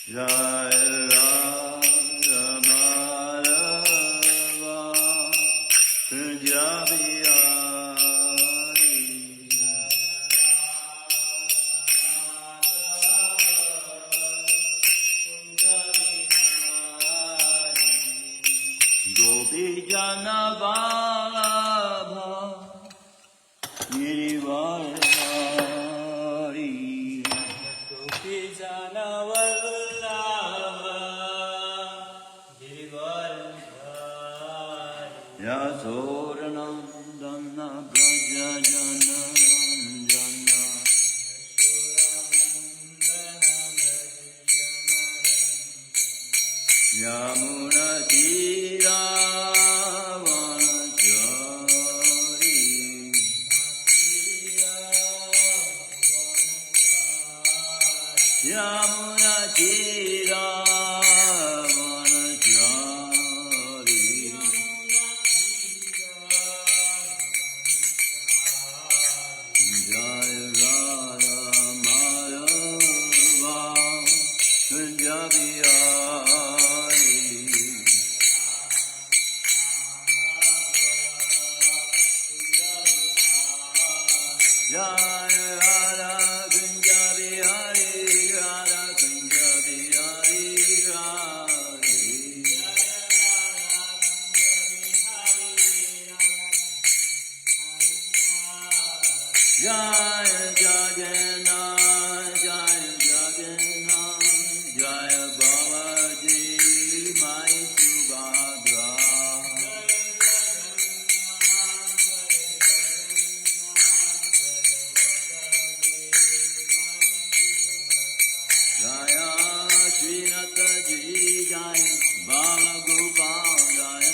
Jaya Radha Madhava Punjabi Gopi Jana Vallabha Girivaradhari Gopi Jana Vallabha Girivaradhari Yasodanandana Braja Jana Jana Yamuna Tira Vanachari Yamuna Tira Vanachari Jaya Radha Madhava Punjabi Jaya Radha Punjabi Hari Radha Punjabi Hari Hari Jaya Jagannath Jaya Jagannath Jaya Balaji Mai Subhadra Jaya Srinathaji Jaya Bala Gopal Jaya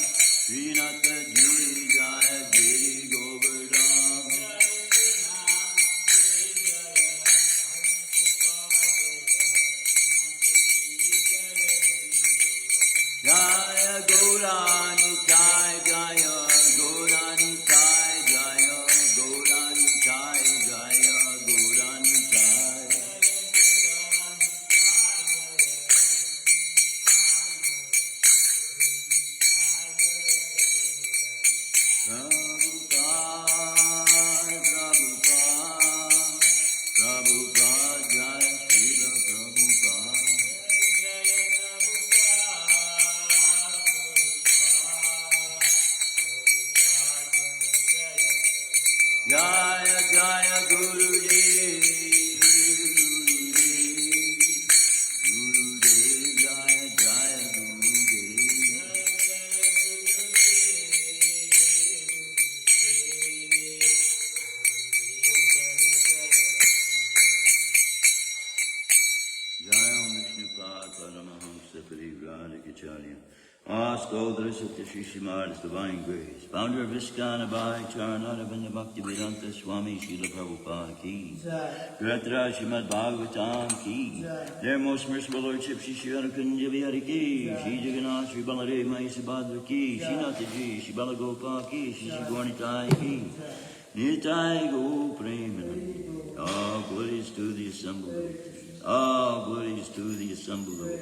Srinathaji Jaya Giri Govardhan Jaya Gaurani Jaya Jaya Gaurani Jaya Jaya Gaurani Jaya Jaya Gaurani Jaya Prabhupada, Prabhupada, Prabhupada, Jaya Srila Prabhupada. Jaya Jaya Guruji, Gurudev, Jaya Jaya Gurudev. Jaya Vishnupad Paramahamsa Parivrajacharya. Ask all the Sutta Shri Shrimad's Divine Grace, founder of ISKCON Abhay Charanada Vinda Bhakti Vedanta Swami Srila Prabhupada Ki, Director Shrimadbhagavatam Ki, Their Most Merciful Lordship Shri Shri Anukunja Vihari Ki, Shri Jagannath Shri Baladev Mai Subhadra Ki, Shri Nathaji Shri Balagopal Ki, Shri Shri Gaurnitai Ki, Nitai Go Premanandi. All glories to the assembled Lord. All glories to the assembled Lord.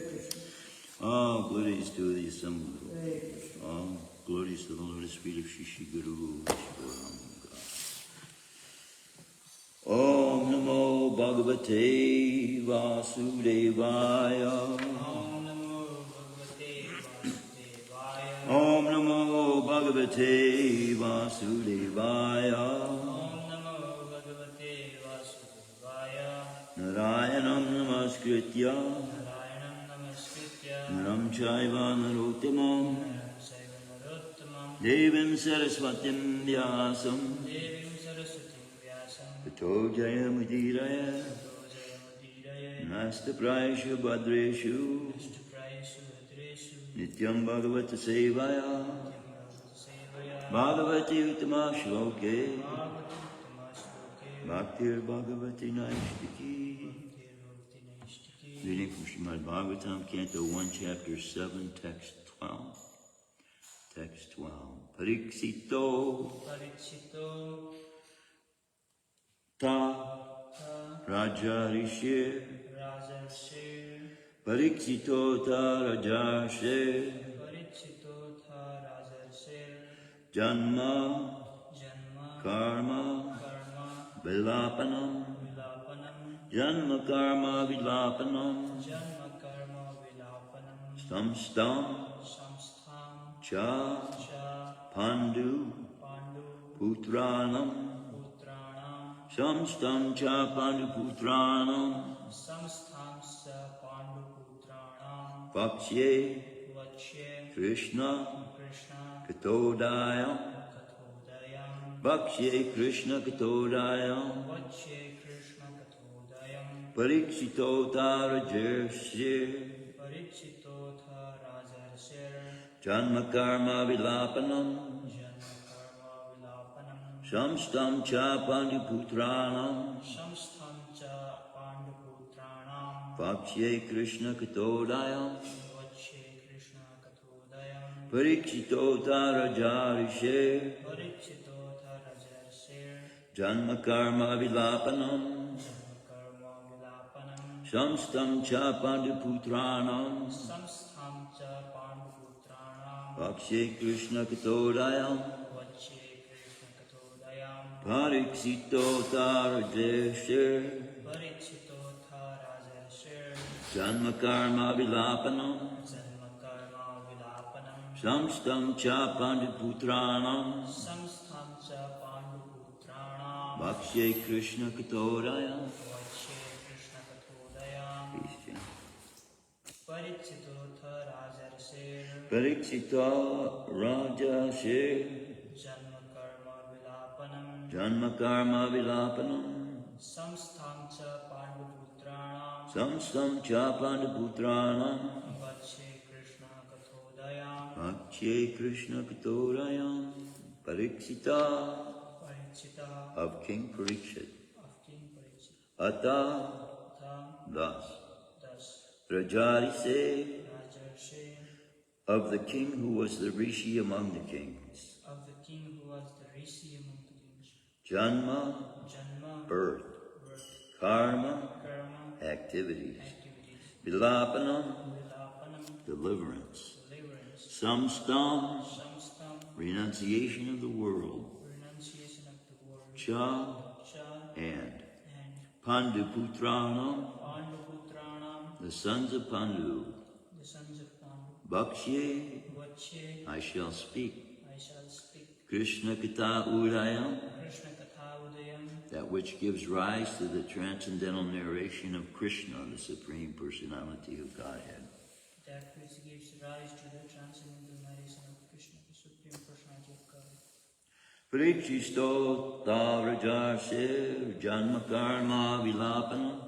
All glories to the assembled Lord. All glories to the lotus feet of Shri Shri Guru. Om Namo Bhagavate Vasudevaya. Om Namo Bhagavate Vasudevaya. Narayanam Namaskritya Naram Chaiva Narottamam Devim Saraswatim Vyasam Tato Jayamudiraya Nasta Prayeshu Bhadreshu Nityam Bhagavata Sevaya Bhagavati Uttama Shloke Bhaktir Bhagavati Naishtiki. Reading from Shrimadbhagavatam, Canto 1, Chapter 7, Text 12. Text 12. Parikshito Ta Raja Rishir Parikshito Rajarse Parichito tha rajarse Janma Janma Karma Karma Vilapanam Vilapanam Janma Karma Vilapanam Janma Karma Vilapanam Samstam Samstham Cha Cha Pandu Pandu Putranam Putranam Samstam Cha Pandu Putranam Samstham Sa Pandu Putranam Vaksye Vachye Krishna Krishna Katodayam Kathodayam Vaksye Krishna Katodayam Vachye Krishna Kathodayam Parikshito Rajarse Parichito tha rajarse Janma Karma Vilapanam Janma Karma Vilapanam Samstam Cha Pandu Putranam Samstham Cha Pandu Putranam Vaksye Krishna Katodayam Vachye Krishna Kathodayam Parikshito Rajarse Parichito tha rajarse Janma Karma Vilapanam Janma Karma Vilapanam Samstam Cha Pandu Putranam Samstham Cha Pandu Putranam Vaksye Krishna Katodayam Vachye Krishna Kathodayam Parikshito Rajarse Parichito tha rajarse Janma Karma Vilapanam Janma Karma Vilapanam Samstam Cha Pandu Putranam Samstham Cha Pandu Putranam Vaksye Krishna Katodayam Vachye Krishna Kathodayam Peace, Jim. Parichito tha rajarse Parikshito Rajarse Janma Karma Vilapanam Janma Karma Vilapanam Samstham Cha Pandu Putranam Samstam Cha Pandu Putranam Vachye Krishna Kathodayam Vaksye Krishna Katodayam Parikshita Parichita of King Parikshit of King Parikshit Ata tha thus thus Rajarise rajarse of the king who was the Rishi among the kings of the king who was the rishi among the kings Janma Janma birth birth Karma Karma activities activities Vilapanam Vilapanam deliverance deliverance Samstam Samstam renunciation of the world renunciation of the world Cha Cha and and Pandu Putranam Pandu Putranam the sons of Pandu the sons of Pandu Bhakshe Vachye I shall speak I shall speak Krishna Kata Udayam Krishna Katha Udayam that which gives rise to the transcendental narration of Krishna, the Supreme Personality of Godhead. that which gives rise to the transcendental narration of Krishna, the Supreme Personality of God. Parikshisto Rajarse Janma Karma Vilapanam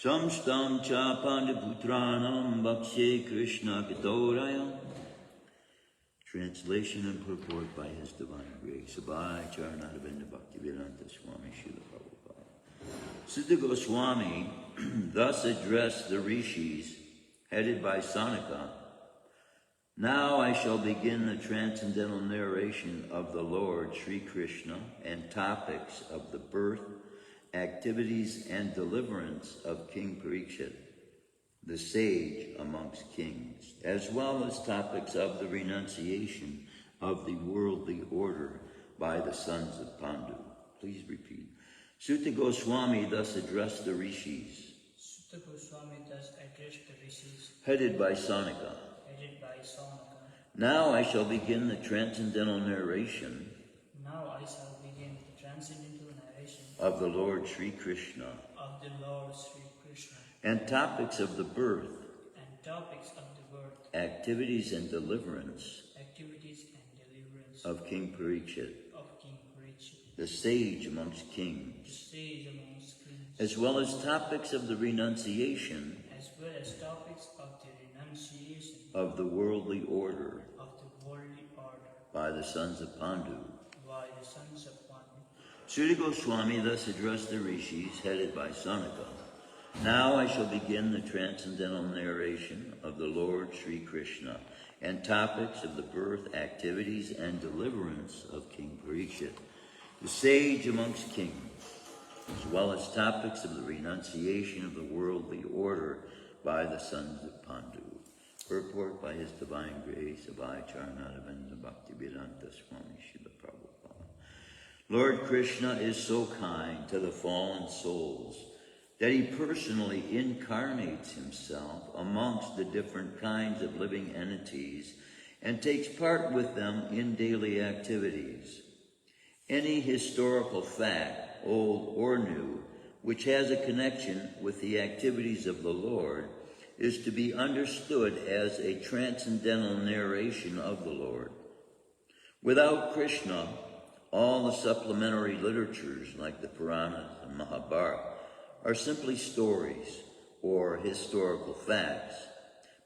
Samstam Cha Pandu Putranam Bhakshe Krishna Katodayam. Translation and purport by His Divine Grace. Abhay Charanadavinda Bhaktivedanta Swami Srila Prabhupada. Siddha Goswami thus addressed the rishis headed by Sanaka. Now I shall begin the transcendental narration of the Lord Sri Krishna and topics of the birth, activities, and deliverance of King Parikshit, the sage amongst kings, as well as topics of the renunciation of the worldly order by the sons of Pandu. Please repeat. Sutta Goswami thus addressed the rishis, Sutta Goswami thus addressed the rishis, headed by Sanaka. headed by Sanaka. Now I shall begin the transcendental narration Now I shall begin the transcendental narration of the Lord Sri Krishna of the Lord Sri Krishna and topics of the birth, and topics of the birth, activities, and deliverance activities, and deliverance of King Parikshit, of King Parikshit, the sage amongst the kings, sage amongst kings, as well as topics of the renunciation as well as topics of the renunciation of the worldly order of the worldly order by the sons of Pandu. by the sons of Pandu. Sri Goswami thus addressed the rishis, headed by Sanaka. Now I shall begin the transcendental narration of the Lord Sri Krishna and topics of the birth, activities, and deliverance of King Parikshit, the sage amongst kings, as well as topics of the renunciation of the worldly order by the sons of Pandu. Purport by His Divine Grace of Charnadavinda Bhaktivedanta Swami Srila Prabhupada. Lord Krishna is so kind to the fallen souls that He personally incarnates Himself amongst the different kinds of living entities and takes part with them in daily activities. Any historical fact, old or new, which has a connection with the activities of the Lord, is to be understood as a transcendental narration of the Lord. Without Krishna, all the supplementary literatures like the Puranas and Mahabharata are simply stories or historical facts.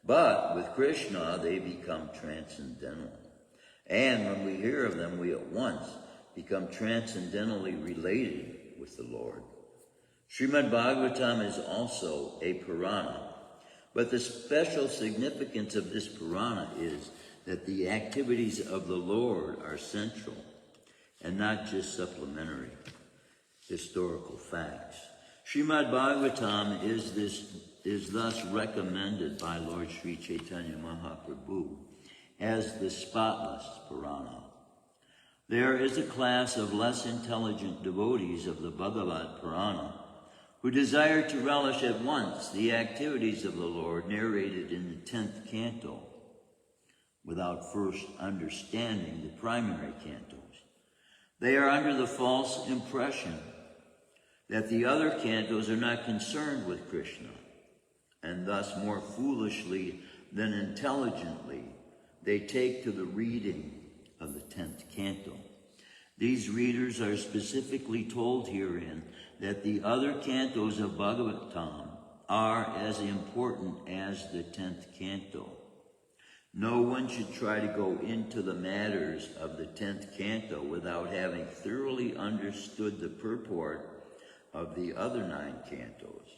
But with Krishna, they become transcendental. And when we hear of them, we at once become transcendentally related with the Lord. Shrimadbhagavatam is also a Purana, but the special significance of this Purana is that the activities of the Lord are central and not just supplementary historical facts. Shrimadbhagavatam is thus recommended by Lord Sri Chaitanya Mahaprabhu as the spotless Purana. There is a class of less intelligent devotees of the Bhagavad Purana who desire to relish at once the activities of the Lord narrated in the 10th canto without first understanding the primary cantos. They are under the false impression that the other cantos are not concerned with Krishna, and thus more foolishly than intelligently they take to the reading of the 10th canto. These readers are specifically told herein that the other cantos of Bhagavatam are as important as the 10th canto. No one should try to go into the matters of the 10th canto without having thoroughly understood the purport of the other 9 cantos.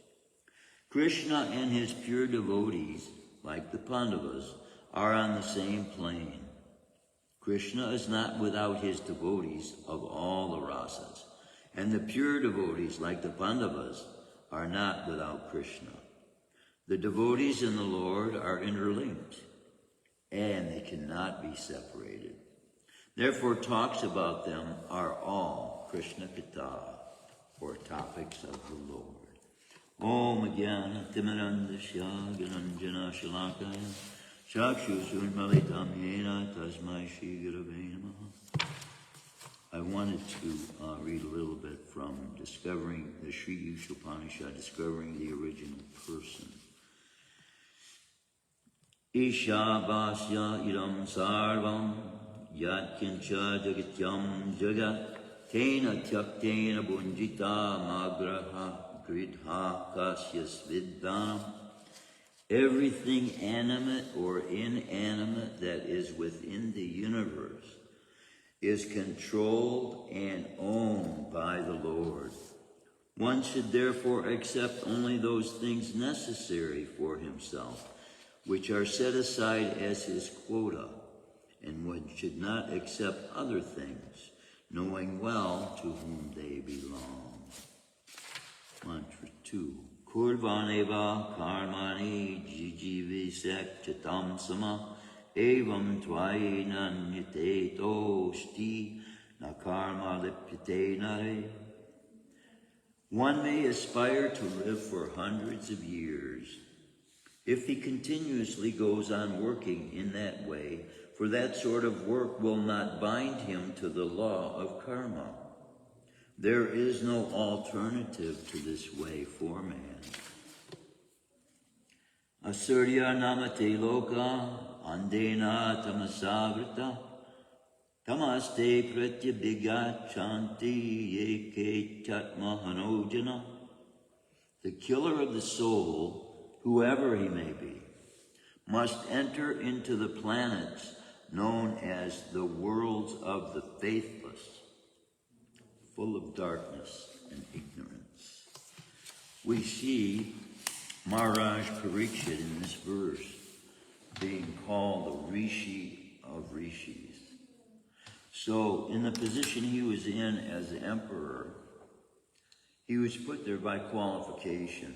Krishna and his pure devotees, like the Pandavas, are on the same plane. Krishna is not without his devotees of all the rasas, and the pure devotees, like the Pandavas, are not without Krishna. The devotees and the Lord are interlinked, and they cannot be separated. Therefore, talks about them are all Krishna Katha, or topics of the Lord. Om Jnana Timirandasya Gyananjana Shalakaya Chakshushrunmalitam Yena Tasmai Shri Gurave Namaha. I wanted to read a little bit from Discovering the Sri Upanishad, Discovering the Original Person. Isha Vasya Idam Sarvam Yat Kincha Jagatyam Jagat Tena Tyaktena Bunjita Magraha Gridha Kasyas Viddanam. Everything animate or inanimate that is within the universe is controlled and owned by the Lord. One should therefore accept only those things necessary for himself, which are set aside as his quota, and one should not accept other things, knowing well to whom they belong. Mantra 2. Kurvaneva karmani jijivisek chitam sama evam tvayena nyate tosti na karma lipyate nare. One may aspire to live for hundreds of years if he continuously goes on working in that way, for that sort of work will not bind him to the law of karma. There is no alternative to this way for man. Asurya namate loka andena tamasavrita tamaste pratyabhigachanti yeke chatmahanojana. The killer of the soul, whoever he may be, must enter into the planets known as the worlds of the faithless, full of darkness and ignorance. We see Maharaj Parikshit in this verse being called the Rishi of Rishis. So in the position he was in as the emperor, he was put there by qualification.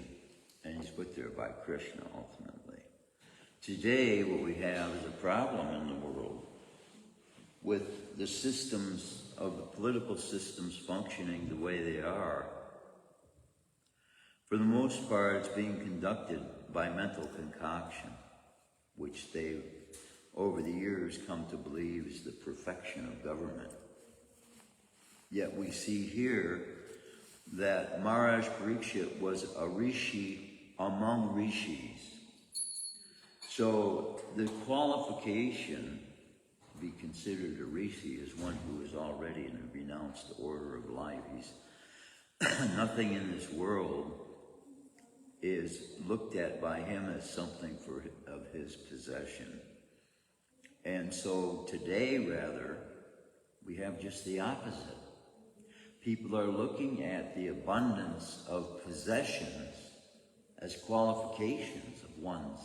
and he's put there by Krishna ultimately. Today, what we have is a problem in the world with the systems of the political systems functioning the way they are. For the most part, it's being conducted by mental concoction, which they've, over the years, come to believe is the perfection of government. Yet we see here that Maharaj Parikshit was a rishi among rishis. So the qualification to be considered a rishi is one who is already in a renounced order of life. Nothing in this world is looked at by him as something of his possession. And so today, rather, we have just the opposite. People are looking at the abundance of possessions as qualifications of one's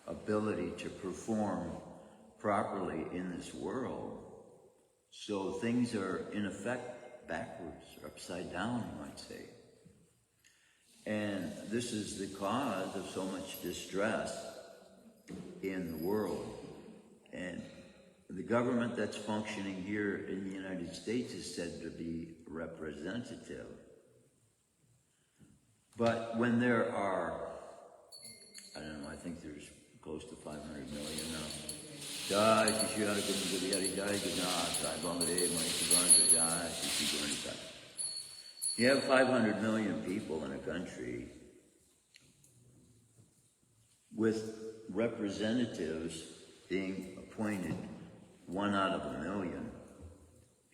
ability to perform properly in this world. So things are, in effect, backwards, or upside down, you might say. And this is the cause of so much distress in the world. And the government that's functioning here in the United States is said to be representative. But when there are, I don't know, I think there's close to 500 million now. You have 500 million people in a country with representatives being appointed 1 out of 1 million.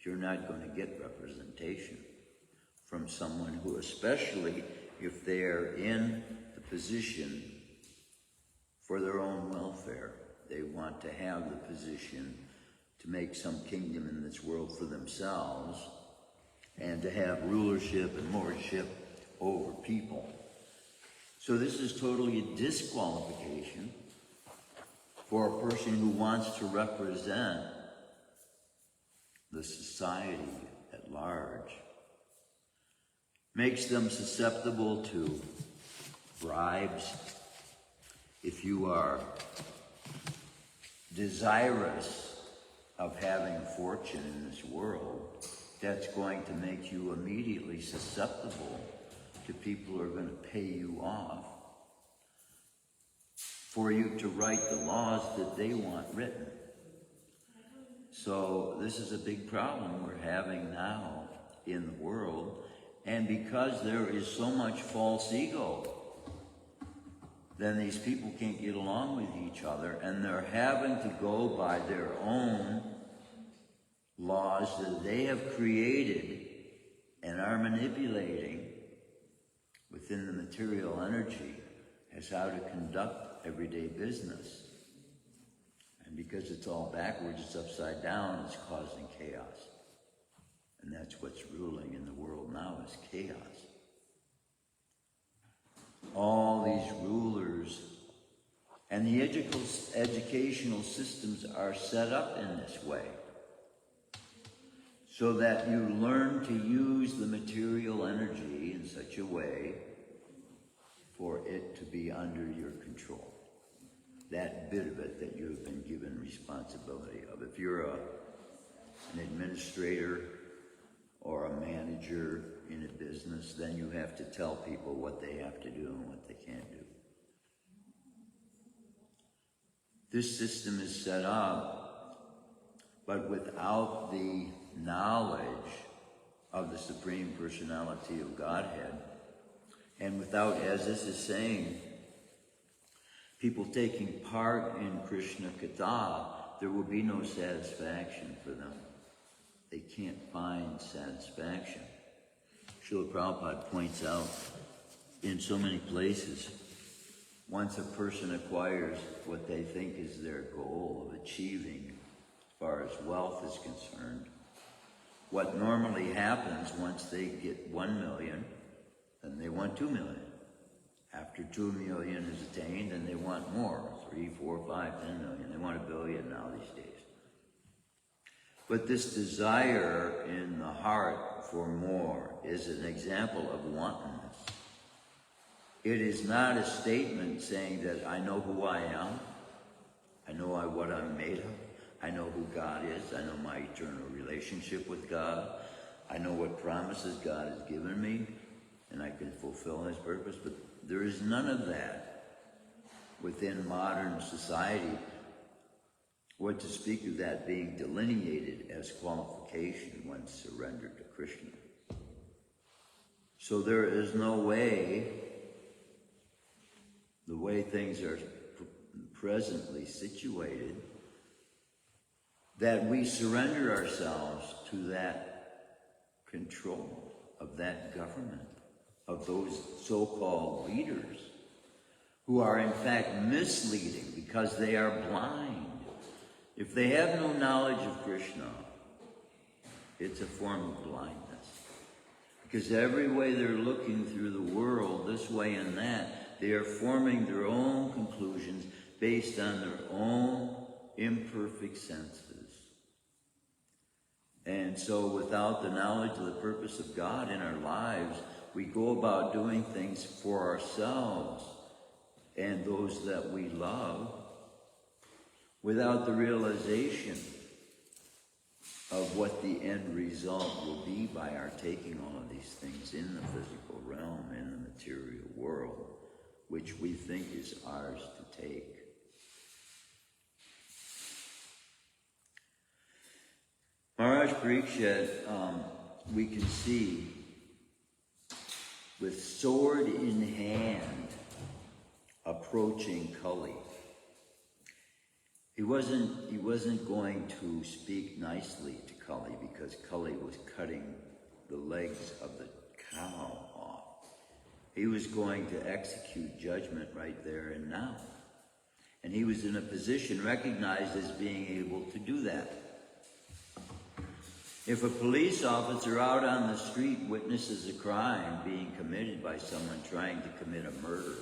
You're not going to get representation from someone who, especially if they're in the position for their own welfare, they want to have the position to make some kingdom in this world for themselves and to have rulership and lordship over people. So this is totally a disqualification for a person who wants to represent the society at large. Makes them susceptible to bribes. If you are desirous of having a fortune in this world, that's going to make you immediately susceptible to people who are going to pay you off for you to write the laws that they want written. So this is a big problem we're having now in the world. And because there is so much false ego, then these people can't get along with each other, and they're having to go by their own laws that they have created and are manipulating within the material energy as how to conduct everyday business. And because it's all backwards, it's upside down, it's causing chaos. And that's what's ruling in the world now, is chaos. All these rulers and the educational systems are set up in this way so that you learn to use the material energy in such a way for it to be under your control. That bit of it that you have been given responsibility of. If you're an administrator or a manager in a business, then you have to tell people what they have to do and what they can't do. This system is set up, but without the knowledge of the Supreme Personality of Godhead, and without, as this is saying, people taking part in Krishna Katha, there will be no satisfaction for them. They can't find satisfaction. Srila Prabhupada points out in so many places, once a person acquires what they think is their goal of achieving as far as wealth is concerned, what normally happens once they get 1 million, then they want 2 million. After 2 million is attained, and they want more, 3, 4, 5, 10 million. They want 1 billion now these days. But this desire in the heart for more is an example of wantonness. It is not a statement saying that I know who I am, I know what I'm made of, I know who God is, I know my eternal relationship with God, I know what promises God has given me, and I can fulfill His purpose. But there is none of that within modern society, what to speak of that being delineated as qualification when surrendered to Krishna. So there is no way, the way things are presently situated, that we surrender ourselves to that control of that government, of those so-called leaders who are in fact misleading because they are blind. If they have no knowledge of Krishna, it's a form of blindness. Because every way they're looking through the world, this way and that, they are forming their own conclusions based on their own imperfect senses. And so without the knowledge of the purpose of God in our lives, we go about doing things for ourselves and those that we love without the realization of what the end result will be by our taking all of these things in the physical realm, in the material world, which we think is ours to take. Maharaj Parikshit, we can see with sword in hand approaching Kali. He wasn't going to speak nicely to Kali because Kali was cutting the legs of the cow off. He was going to execute judgment right there and now. And he was in a position recognized as being able to do that. If a police officer out on the street witnesses a crime being committed by someone trying to commit a murder,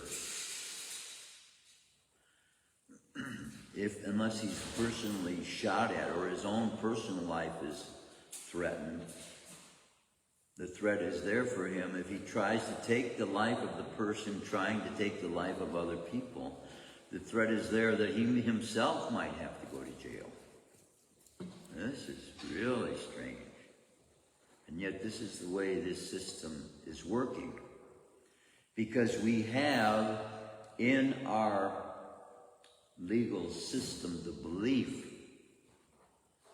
unless he's personally shot at or his own personal life is threatened, the threat is there for him. If he tries to take the life of the person trying to take the life of other people, the threat is there that he himself might have to go to jail. This is really strange. And yet this is the way this system is working. Because we have in our legal system the belief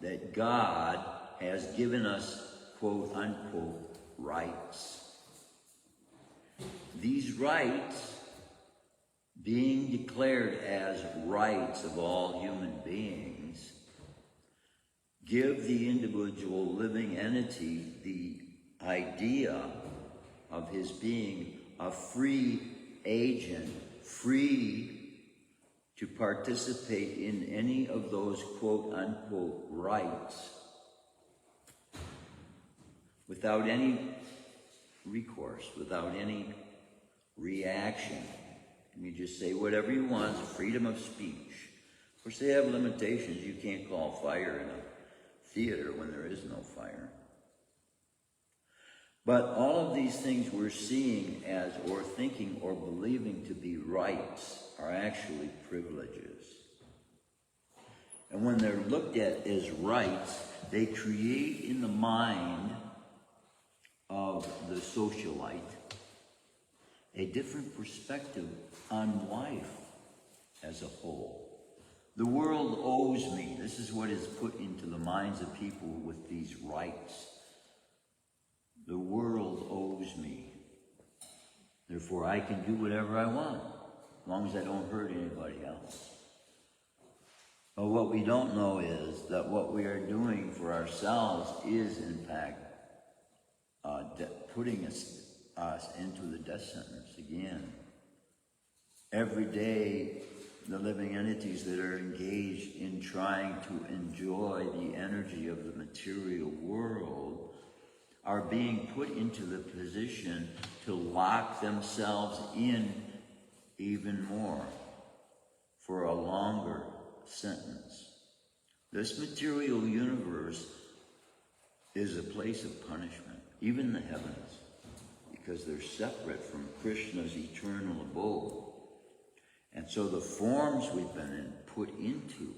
that God has given us, quote unquote, rights. These rights, being declared as rights of all human beings, give the individual living entity the idea of his being a free agent, free to participate in any of those quote-unquote rights without any recourse, without any reaction. You just say whatever you want, it's freedom of speech. Of course, they have limitations. You can't call fire in a theater when there is no fire. But all of these things we're seeing as, or thinking or believing to be rights, are actually privileges. And when they're looked at as rights, they create in the mind of the socialite a different perspective on life as a whole. The world owes me. This is what is put into the minds of people with these rights. The world owes me. Therefore, I can do whatever I want, as long as I don't hurt anybody else. But what we don't know is that what we are doing for ourselves is, in fact, putting us into the death sentence again. Every day, the living entities that are engaged in trying to enjoy the energy of the material world are being put into the position to lock themselves in even more for a longer sentence. This material universe is a place of punishment, even the heavens. because they're separate from Krishna's eternal abode. And so the forms we've been put into,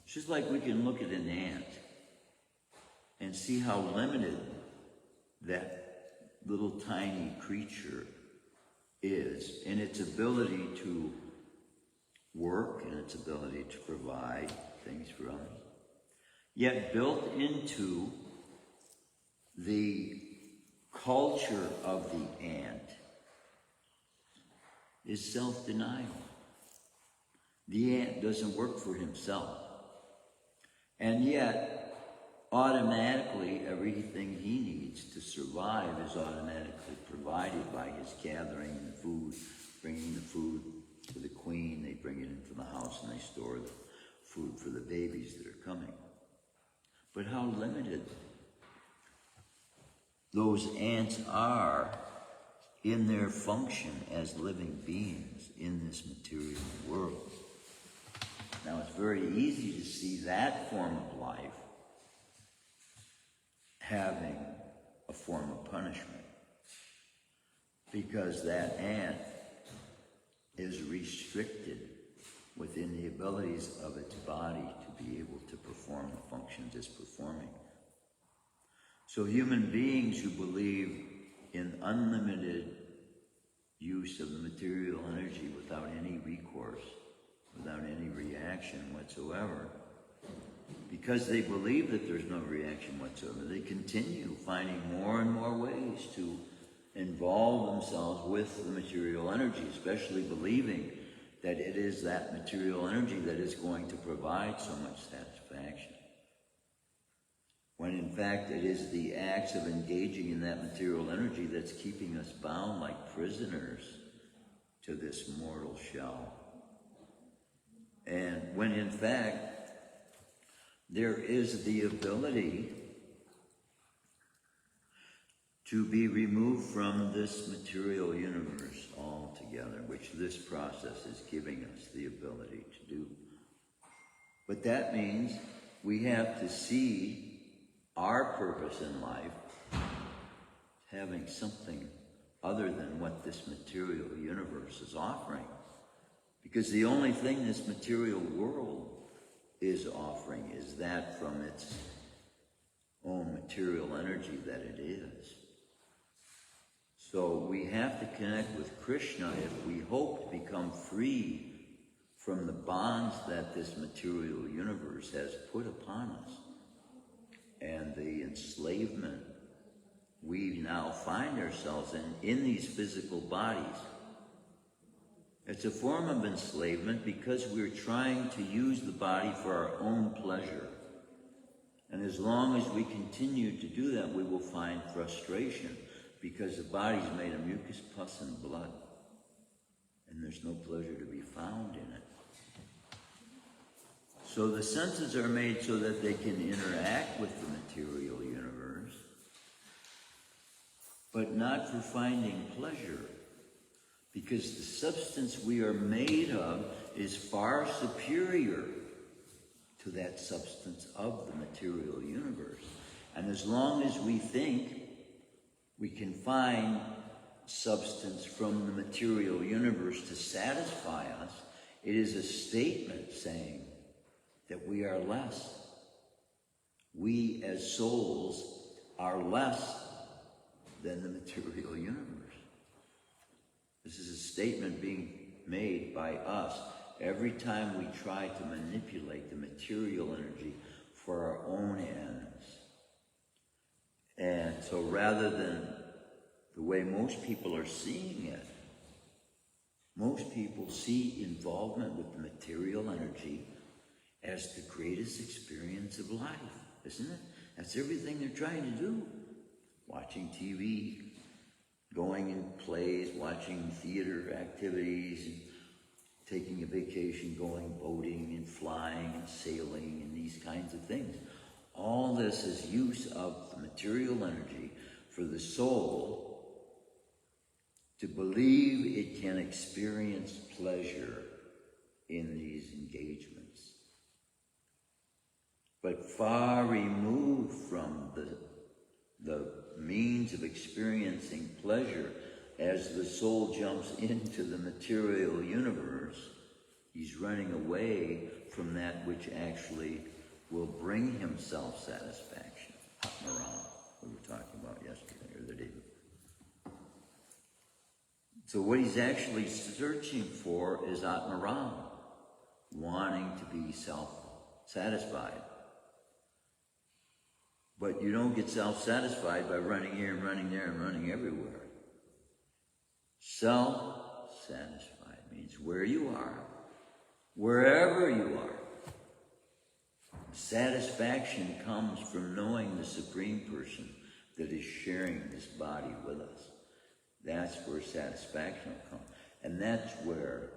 it's just like we can look at an ant and see how limited that little tiny creature is in its ability to work and its ability to provide things for others. Yet built into the culture of the ant is self-denial. The ant doesn't work for himself. And yet, automatically, everything he needs to survive is automatically provided by his gathering the food, bringing the food to the queen. They bring it into the house and they store the food for the babies that are coming. But how limited those ants are in their function as living beings in this material world. Now, it's very easy to see that form of life having a form of punishment, because that ant is restricted within the abilities of its body to be able to perform the functions it's performing. So human beings who believe in unlimited use of the material energy without any recourse, without any reaction whatsoever, because they believe that there's no reaction whatsoever, they continue finding more and more ways to involve themselves with the material energy, especially believing that it is that material energy that is going to provide so much satisfaction. When in fact it is the acts of engaging in that material energy that's keeping us bound like prisoners to this mortal shell. And when in fact there is the ability to be removed from this material universe altogether, which this process is giving us the ability to do. But that means we have to see our purpose in life having something other than what this material universe is offering. Because the only thing this material world is offering is that from its own material energy that it is. So we have to connect with Krishna if we hope to become free from the bonds that this material universe has put upon us and the enslavement we now find ourselves in these physical bodies. It's a form of enslavement because we're trying to use the body for our own pleasure. And as long as we continue to do that, we will find frustration, because the body's made of mucus, pus, and blood, and there's no pleasure to be found in it. So the senses are made so that they can interact with the material universe, but not for finding pleasure, because the substance we are made of is far superior to that substance of the material universe. And as long as we think we can find substance from the material universe to satisfy us, it is a statement saying that we are less. We as souls are less than the material universe. This is a statement being made by us every time we try to manipulate the material energy for our own ends. And so rather than the way most people are seeing it, most people see involvement with the material energy as the greatest experience of life, isn't it? That's everything they're trying to do. Watching TV, going in plays, watching theater activities, and taking a vacation, going boating and flying and sailing and these kinds of things. All this is use of the material energy for the soul to believe it can experience pleasure in these engagements. But far removed from the means of experiencing pleasure as the soul jumps into the material universe. He's running away from that which actually will bring him self-satisfaction. Atmaram, we were talking about yesterday or the day before. So what he's actually searching for is Atmaram, wanting to be self-satisfied. But you don't get self-satisfied by running here and running there and running everywhere. Self-satisfied means where you are, wherever you are. Satisfaction comes from knowing the Supreme Person that is sharing this body with us. That's where satisfaction will come. And that's where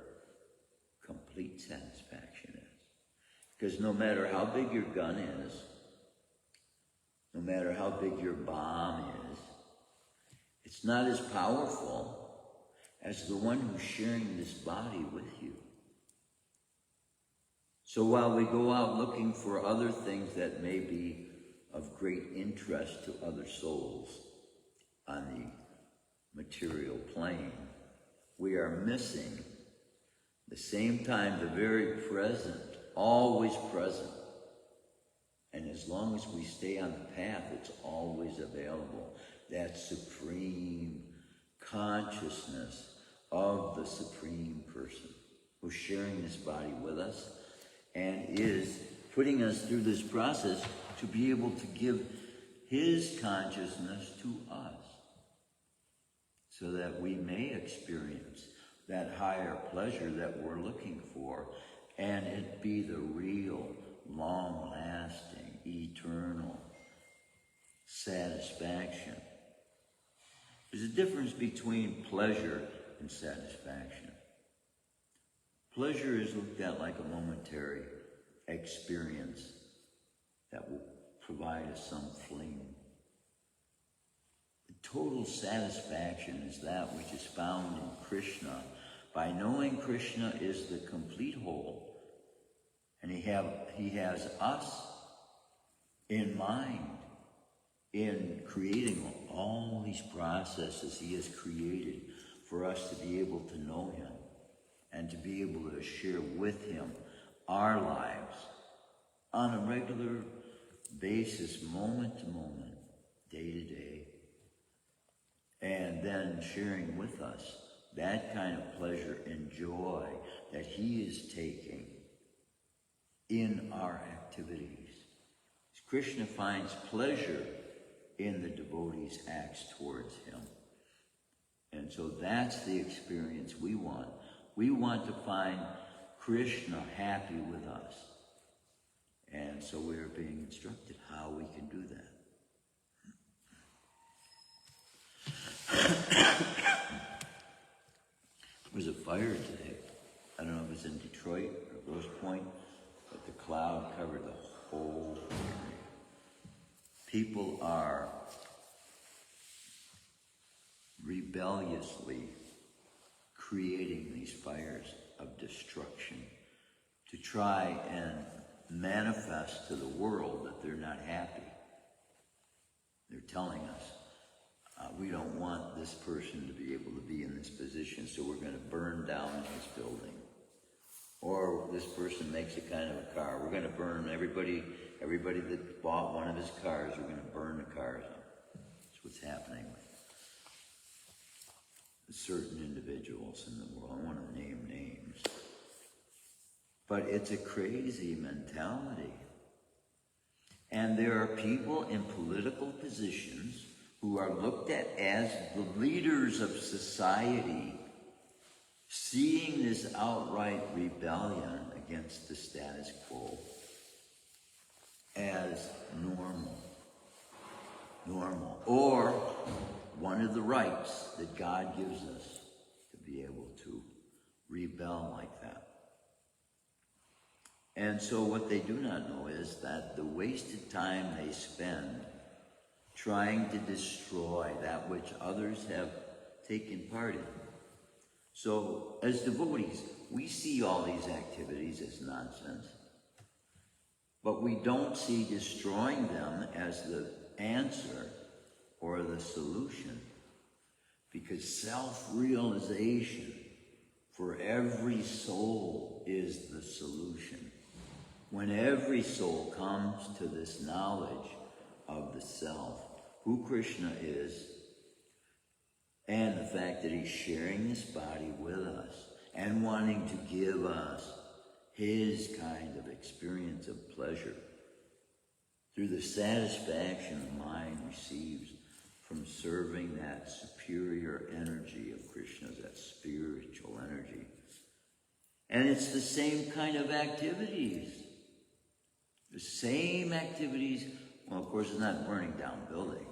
complete satisfaction is. Because no matter how big your gun is, no matter how big your bomb is, it's not as powerful as the one who's sharing this body with you. So while we go out looking for other things that may be of great interest to other souls on the material plane, we are missing, at the same time, the very present, always present. And as long as we stay on the path, it's always available. That supreme consciousness of the Supreme Person who's sharing this body with us and is putting us through this process to be able to give his consciousness to us so that we may experience that higher pleasure that we're looking for, and it be the real, long-lasting, eternal satisfaction. There's a difference between pleasure and satisfaction. Pleasure is looked at like a momentary experience that will provide us some fling. The total satisfaction is that which is found in Krishna. By knowing Krishna is the complete whole, and he has us in mind in creating all these processes he has created for us to be able to know him and to be able to share with him our lives on a regular basis, moment to moment, day to day, and then sharing with us that kind of pleasure and joy that he is taking in our activities. Krishna finds pleasure in the devotee's acts towards him. And so that's the experience we want. We want to find Krishna happy with us. And so we are being instructed how we can do that. There was a fire today. I don't know if it was in Detroit or Grosse Pointe, but the cloud covered the whole area. People are rebelliously creating these fires of destruction to try and manifest to the world that they're not happy. They're telling us, we don't want this person to be able to be in this position, so we're going to burn down his building. Or this person makes a kind of a car. We're going to burn everybody that bought one of his cars, we're going to burn the cars up. That's what's happening with certain individuals in the world. I don't want to name names. But it's a crazy mentality. And there are people in political positions who are looked at as the leaders of society, seeing this outright rebellion against the status quo as normal, or one of the rights that God gives us to be able to rebel like that. And so what they do not know is that the wasted time they spend trying to destroy that which others have taken part in. So as devotees, we see all these activities as nonsense, but we don't see destroying them as the answer or the solution, because self-realization for every soul is the solution. When every soul comes to this knowledge of the self, who Krishna is, and the fact that he's sharing this body with us and wanting to give us his kind of experience of pleasure through the satisfaction the mind receives from serving that superior energy of Krishna, that spiritual energy. And it's the same kind of activities. The same activities. Well, of course, it's not burning down buildings.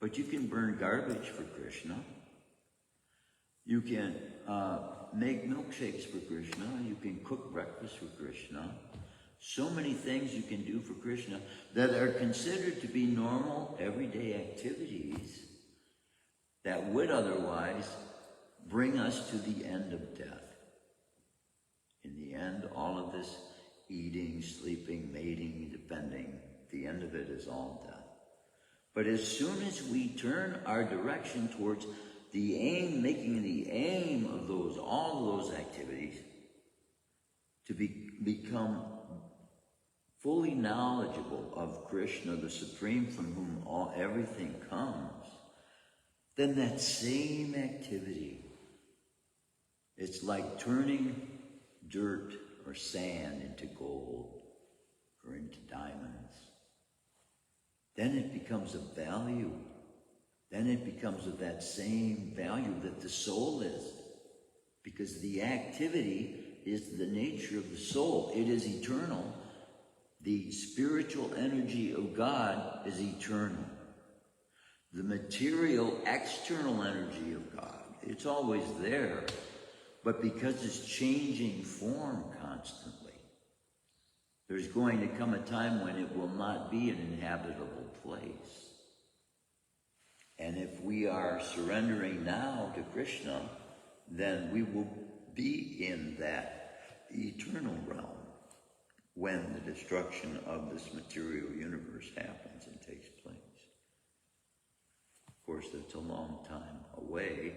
But you can burn garbage for Krishna. You can make milkshakes for Krishna. You can cook breakfast for Krishna. So many things you can do for Krishna that are considered to be normal, everyday activities that would otherwise bring us to the end of death. In the end, all of this eating, sleeping, mating, defending, the end of it is all death. But as soon as we turn our direction towards the aim, making the aim of all of those activities to become fully knowledgeable of Krishna, the Supreme, from whom everything comes, then that same activity, it's like turning dirt or sand into gold or into diamonds. Then it becomes of value. Then it becomes of that same value that the soul is. Because the activity is the nature of the soul. It is eternal. The spiritual energy of God is eternal. The material, external energy of God, it's always there. But because it's changing form constantly, there's going to come a time when it will not be an inhabitable place. And if we are surrendering now to Krishna, then we will be in that eternal realm when the destruction of this material universe happens and takes place. Of course, that's a long time away.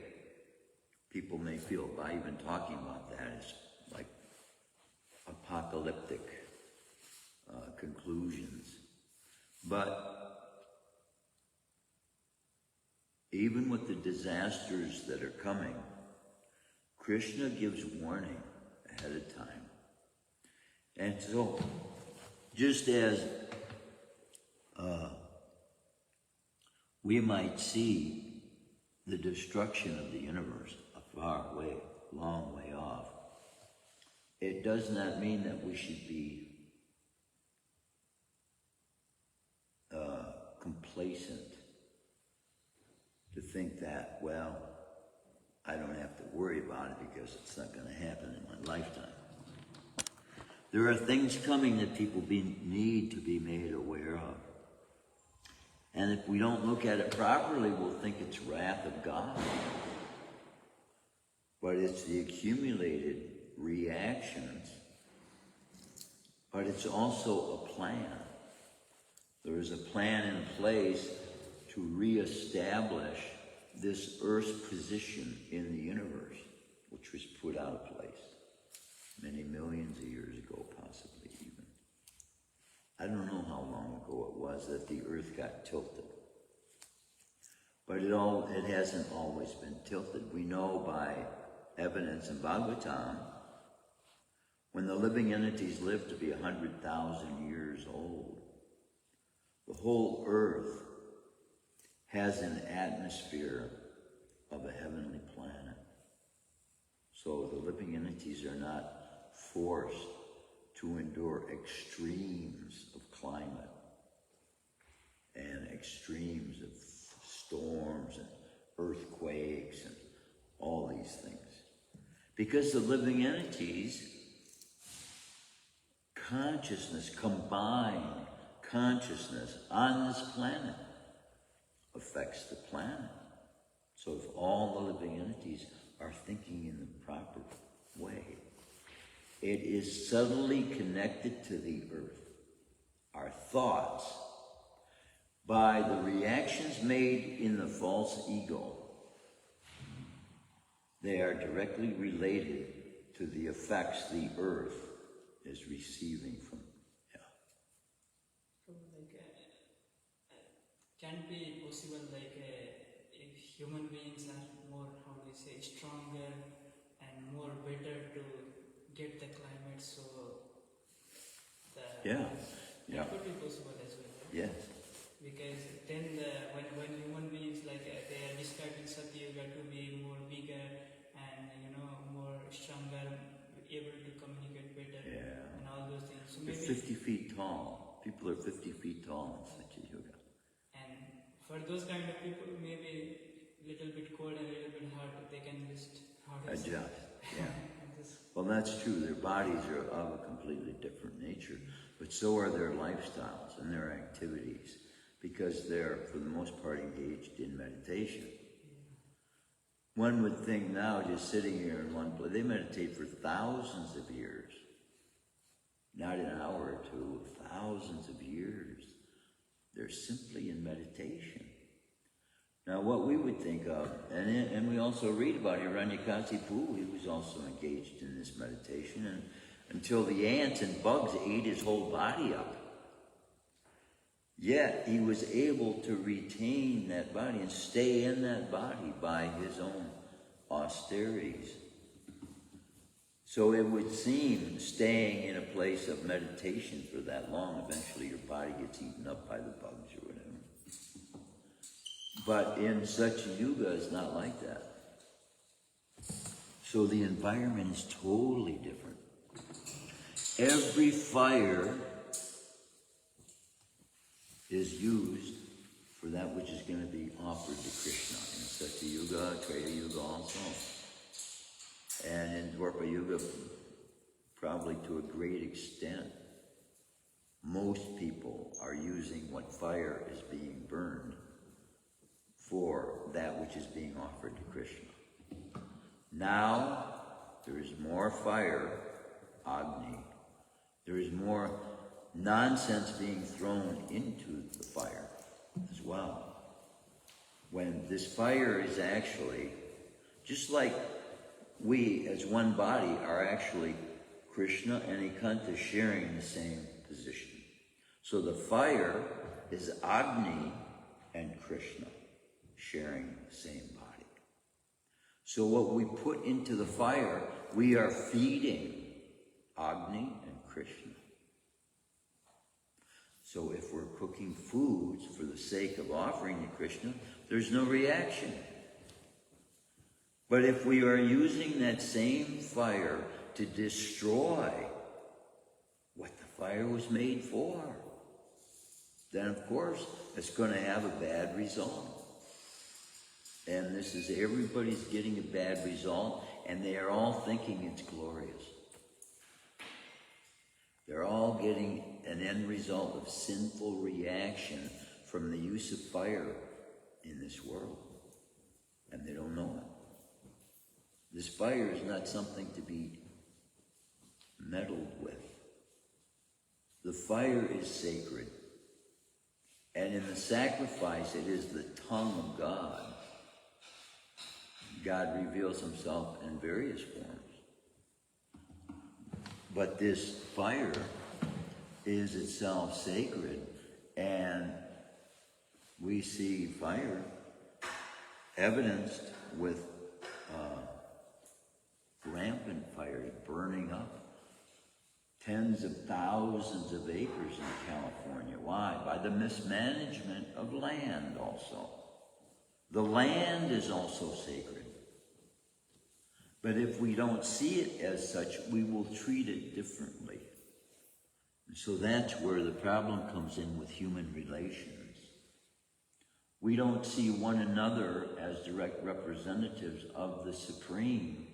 People may feel by even talking about that as like apocalyptic conclusions. But even with the disasters that are coming, Krishna gives warning ahead of time. And so, just as we might see the destruction of the universe a far away, long way off, it does not mean that we should be complacent to think that, well, I don't have to worry about it because it's not going to happen in my lifetime. There are things coming that people need to be made aware of. And if we don't look at it properly, we'll think it's wrath of God. But it's the accumulated reactions. But it's also a plan. There is a plan in place to reestablish this Earth's position in the universe, which was put out of place many millions of years ago, possibly even. I don't know how long ago it was that the Earth got tilted. But it hasn't always been tilted. We know by evidence in Bhagavatam, when the living entities live to be 100,000 years old, the whole Earth has an atmosphere of a heavenly planet. So the living entities are not forced to endure extremes of climate and extremes of storms and earthquakes and all these things. Because the living entities, combined consciousness on this planet affects the planet. So if all the living entities are thinking in the proper way, it is subtly connected to the earth. Our thoughts by the reactions made in the false ego, they are directly related to the effects the earth is receiving from. So can it be possible if human beings are more, how do you say, stronger and more better to get the climate, so that could be possible as well, right? Yes. Because then when human beings they are describing Satyuga to be more bigger and more stronger, able to communicate better, and all those things. So They're maybe 50 feet tall. People are 50 feet tall in Satyuga. and for those kind of people, maybe little bit cold and little bit hot, they can just Adjust. Yeah. Just, Well, that's true. Their bodies are of a completely different nature, but so are their lifestyles and their activities, because they're, for the most part, engaged in meditation. One would think now, just sitting here in one place, they meditate for thousands of years. Not an hour or two, thousands of years. They're simply in meditation. Now, what we would think of, and we also read about Hiranyakasipu, he was also engaged in this meditation, and until the ants and bugs ate his whole body up. Yet, he was able to retain that body and stay in that body by his own austerities. So it would seem staying in a place of meditation for that long, eventually your body gets eaten up by the bugs or whatever. But in Satyuga, it's not like that. So the environment is totally different. Every fire is used for that which is going to be offered to Krishna in Satyuga, Treta Yuga also. And in Dwapara Yuga, probably to a great extent, most people are using what fire is being burned for that which is being offered to Krishna. Now, there is more fire, Agni. There is more nonsense being thrown into the fire as well. When this fire is actually, just like we as one body are actually Krishna and Ikanta sharing the same position. So the fire is Agni and Krishna sharing the same body. So what we put into the fire, we are feeding Agni and Krishna. So if we're cooking foods for the sake of offering to Krishna, there's no reaction. But if we are using that same fire to destroy what the fire was made for, then of course it's going to have a bad result. And this is, everybody's getting a bad result, and they are all thinking it's glorious. They're all getting an end result of sinful reaction from the use of fire in this world. And they don't know it. This fire is not something to be meddled with. The fire is sacred. And in the sacrifice, it is the tongue of God. God reveals himself in various forms. But this fire is itself sacred, and we see fire evidenced with rampant fire burning up tens of thousands of acres in California. Why? By the mismanagement of land also. The land is also sacred. But if we don't see it as such, we will treat it differently. And so that's where the problem comes in with human relations. We don't see one another as direct representatives of the Supreme,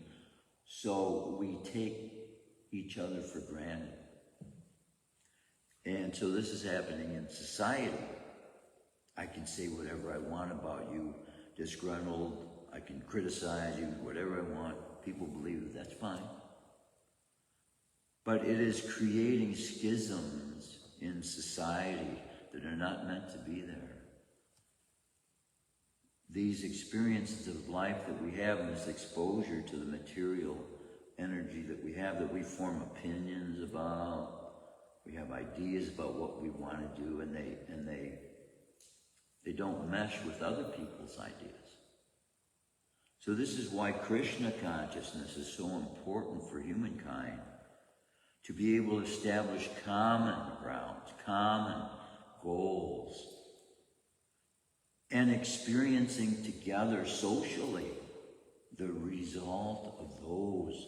so we take each other for granted. And so this is happening in society. I can say whatever I want about you, disgruntled, I can criticize you, whatever I want. People believe that that's fine. But it is creating schisms in society that are not meant to be there. these experiences of life that we have and this exposure to the material energy that we have, that we form opinions about, we have ideas about what we want to do, and they don't mesh with other people's ideas. So this is why Krishna consciousness is so important for humankind, to be able to establish common grounds, common goals, and experiencing together socially the result of those.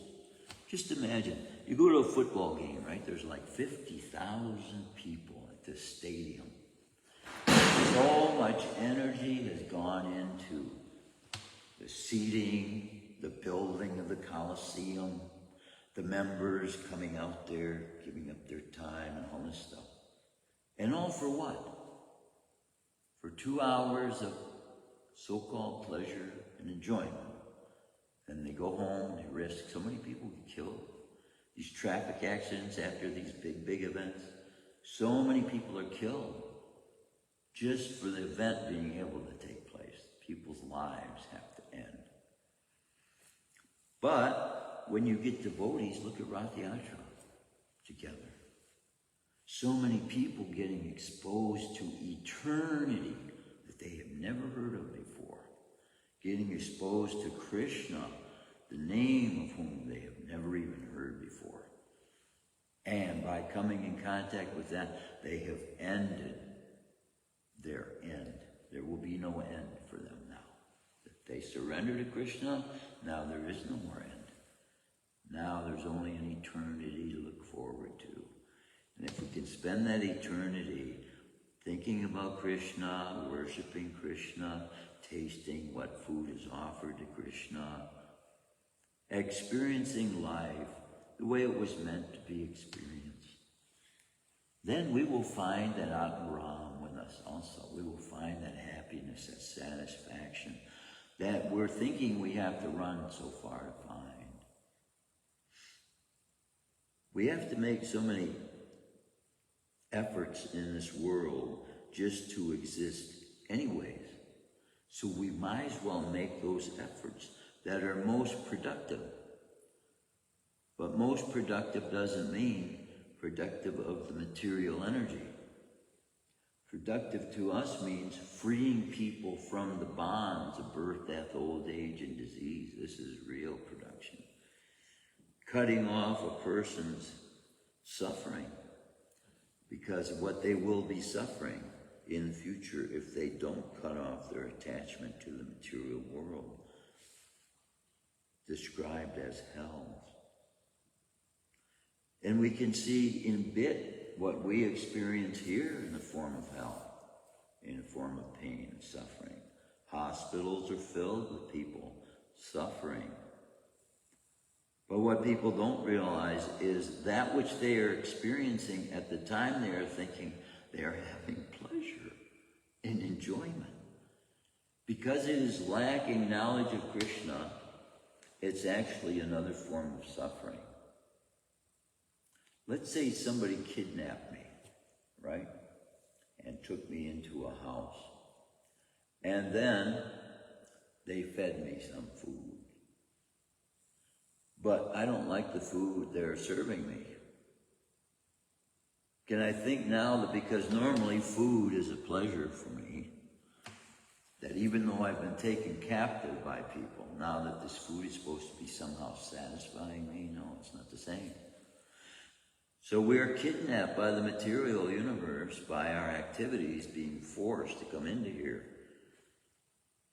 Just imagine, you go to a football game, right? There's like 50,000 people at this stadium. So much energy has gone into the seating, the building of the Coliseum, the members coming out there, giving up their time and all this stuff. And all for what? For 2 hours of so-called pleasure and enjoyment. And they go home and they risk, so many people get killed. These traffic accidents after these big events, so many people are killed just for the event being able to take place. People's lives have to end. But when you get devotees, look at Rath Yatra together. So many people getting exposed to eternity that they have never heard of before. Getting exposed to Krishna, the name of whom they have never even heard before. And by coming in contact with that, they have ended their end. There will be no end for them now. If they surrender to Krishna, now there is no more end. Now there's only an eternity to look forward to. And if we can spend that eternity thinking about Krishna, worshiping Krishna, tasting what food is offered to Krishna, experiencing life the way it was meant to be experienced, then we will find that Atmaram with us also. We will find that happiness, that satisfaction that we're thinking we have to run so far to find. We have to make so many efforts in this world just to exist anyways. So we might as well make those efforts that are most productive. But most productive doesn't mean productive of the material energy. Productive to us means freeing people from the bonds of birth, death, old age, and disease. This is real production. Cutting off a person's suffering because of what they will be suffering in the future if they don't cut off their attachment to the material world, described as hell. And we can see in bit what we experience here in the form of hell, in the form of pain and suffering. Hospitals are filled with people suffering. But what people don't realize is that which they are experiencing at the time they are thinking they are having pleasure and enjoyment. Because it is lacking knowledge of Krishna, it's actually another form of suffering. Let's say somebody kidnapped me, right? And took me into a house. And then they fed me some food. But I don't like the food they're serving me. Can I think now that because normally food is a pleasure for me, that even though I've been taken captive by people, now that this food is supposed to be somehow satisfying me? No, it's not the same. So we are kidnapped by the material universe, by our activities being forced to come into here.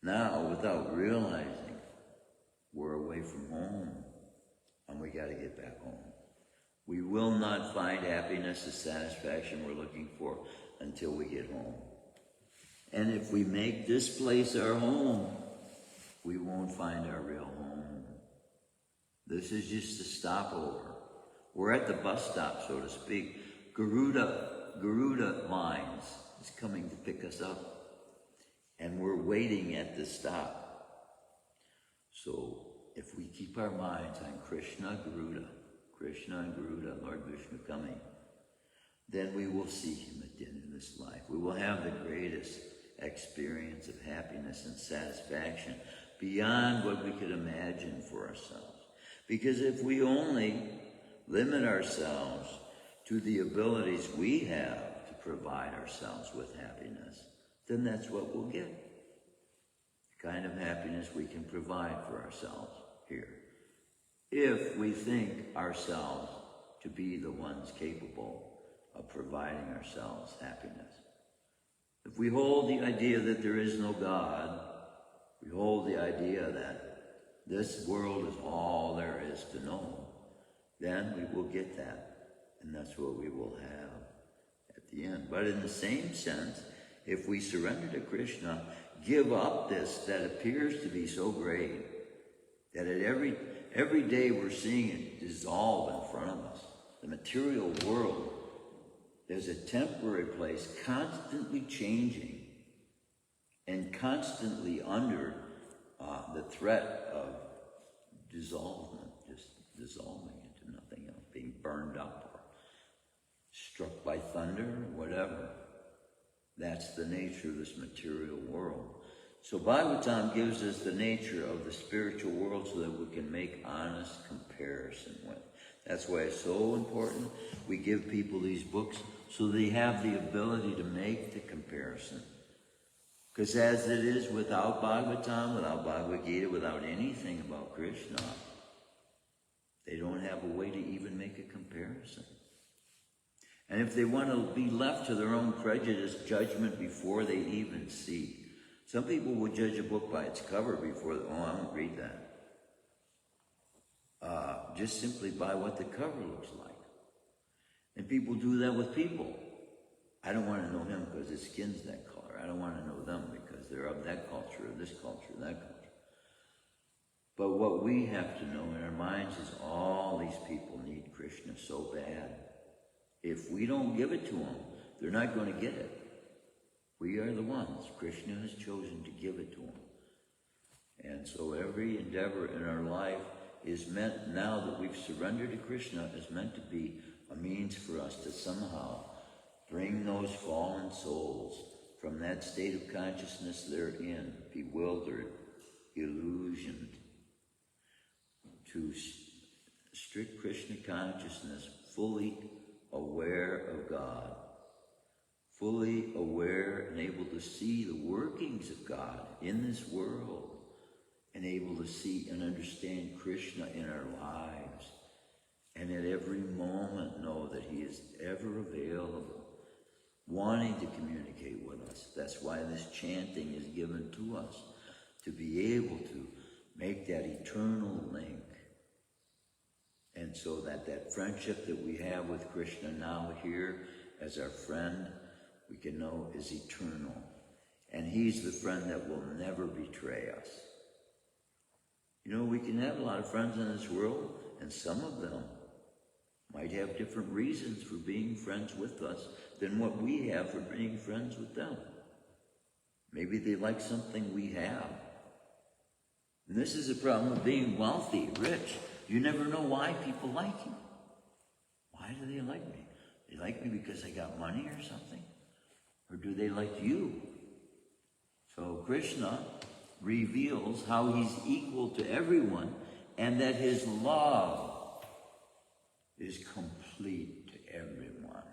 Now, without realizing, we're away from home, and we got to get back home. We will not find happiness, the satisfaction we're looking for until we get home. And if we make this place our home, we won't find our real home. This is just a stopover. We're at the bus stop, so to speak. Garuda Mines is coming to pick us up, and we're waiting at the stop. So if we keep our minds on Krishna and Garuda, Lord Vishnu coming, then we will see him at the end of this life. We will have the greatest experience of happiness and satisfaction beyond what we could imagine for ourselves. Because if we only limit ourselves to the abilities we have to provide ourselves with happiness, then that's what we'll get. The kind of happiness we can provide for ourselves here. If we think ourselves to be the ones capable of providing ourselves happiness. If we hold the idea that there is no God, we hold the idea that this world is all there is to know, then we will get that. And that's what we will have at the end. But in the same sense, if we surrender to Krishna, give up this that appears to be so great, that at every day we're seeing it dissolve in front of us. The material world is a temporary place, constantly changing and constantly under the threat of dissolvement, just dissolving into nothing else, being burned up or struck by thunder or whatever. That's the nature of this material world. So Bhagavatam gives us the nature of the spiritual world so that we can make honest comparison with. That's why it's so important we give people these books so they have the ability to make the comparison. Because as it is without Bhagavatam, without Bhagavad Gita, without anything about Krishna, they don't have a way to even make a comparison. And if they want to be left to their own prejudice, judgment before they even see. Some people will judge a book by its cover before, I won't read that. Just simply by what the cover looks like. And people do that with people. I don't want to know him because his skin's that color. I don't want to know them because they're of that culture, or this culture, that culture. But what we have to know in our minds is all these people need Krishna so bad. If we don't give it to them, they're not going to get it. We are the ones. Krishna has chosen to give it to them. And so every endeavor in our life is meant, now that we've surrendered to Krishna, is meant to be a means for us to somehow bring those fallen souls from that state of consciousness they're in, bewildered, illusioned, to strict Krishna consciousness, fully aware of God, fully aware and able to see the workings of God in this world, and able to see and understand Krishna in our lives, and at every moment know that he is ever available, wanting to communicate with us. That's why this chanting is given to us, to be able to make that eternal link. And so that friendship that we have with Krishna now here as our friend, we can know is eternal. And he's the friend that will never betray us. You know, we can have a lot of friends in this world, and some of them might have different reasons for being friends with us than what we have for being friends with them. Maybe they like something we have. And this is a problem with being wealthy, rich. You never know why people like you. Why do they like me? They like me because I got money or something? Or do they like you? So Krishna reveals how he's equal to everyone and that his love is complete to everyone.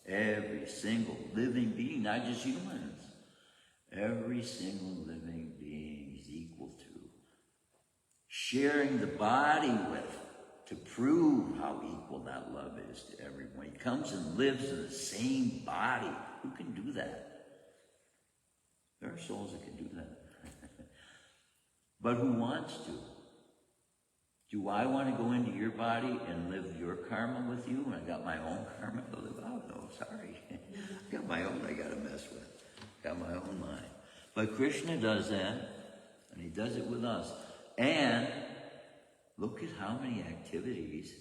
Every single living being, not just humans. Every single living being is equal to. Sharing the body with, to prove how equal that love is to everyone. He comes and lives in the same body. Who can do that? There are souls that can do that. But who wants to? Do I want to go into your body and live your karma with you when I got my own karma to live out? No, sorry. I got my own I got to mess with. Got my own mind. But Krishna does that, and he does it with us. And look at how many activities,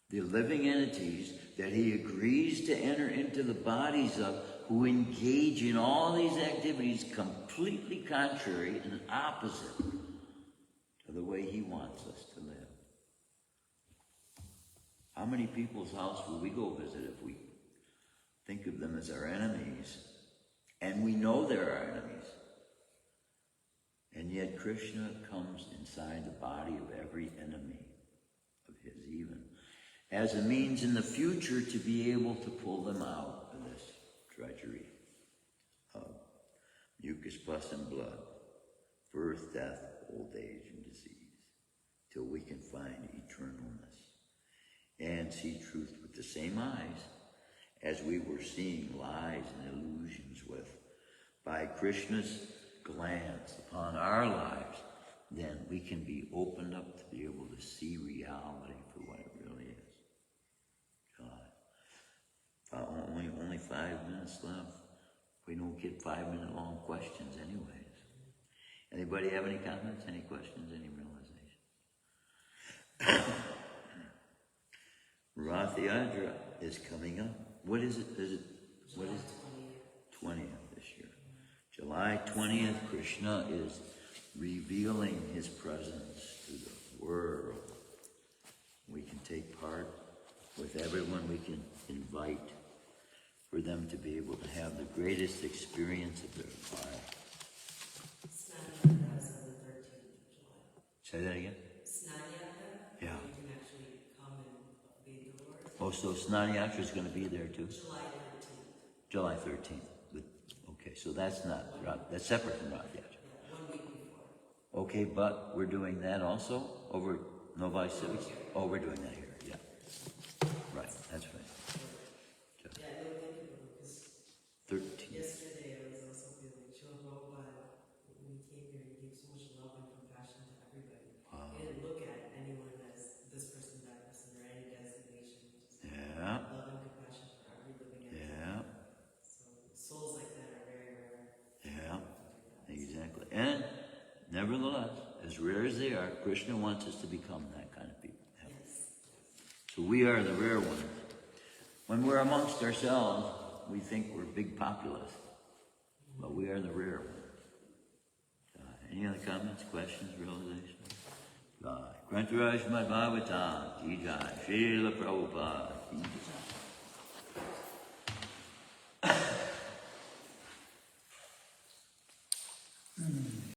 the living entities that he agrees to enter into the bodies of, who engage in all these activities completely contrary and opposite to the way he wants us to live. How many people's house will we go visit if we think of them as our enemies And we know there are enemies. And yet Krishna comes inside the body of every enemy of his even, as a means in the future to be able to pull them out of this drudgery of mucus, pus, and blood, birth, death, old age, and disease, till we can find eternalness and see truth with the same eyes as we were seeing lies and illusions with. By Krishna's glance upon our lives, then we can be opened up to be able to see reality for what it really is. God, only 5 minutes left. We don't get 5-minute long questions anyways. Anybody have any comments, any questions, any realization? Rath Yatra is coming up. What is it? What is it? 20th this year. July 20th, Krishna is revealing his presence to the world. We can take part with everyone we can invite for them to be able to have the greatest experience of their life. Snanyaka is on the 13th of July. Say that again? Snanyaka? Yeah. You can actually come and lead the Lord. Oh, so Snani Yatra is going to be there too? July 13th. July 13th. Okay, so that's not, that's separate from Rath Yatra. Yeah, 1 week before. Okay, but we're doing that also over Novi Civics? Oh, we're doing that here, yeah. Right, that's right. Yeah, I know many people because 13th. yesterday I was also feeling Shrimadbhagavatam. When he came here, he gave so much love and compassion to everybody. Wow. He didn't look at anyone as this person, that person, or any designation. Just Yeah, love and compassion for every living entity. yeah, So souls like that are very rare. yeah, exactly. And nevertheless, as rare as they are, Krishna wants us to become that kind of people. Yes. So we are the rare ones. When we're amongst ourselves, we think we're big populists, but we are the rare ones. Any other comments, questions, realizations? Grantaraj Shrimadbhagavatam, Ki Jai, Srila Prabhupada, Ki Jai.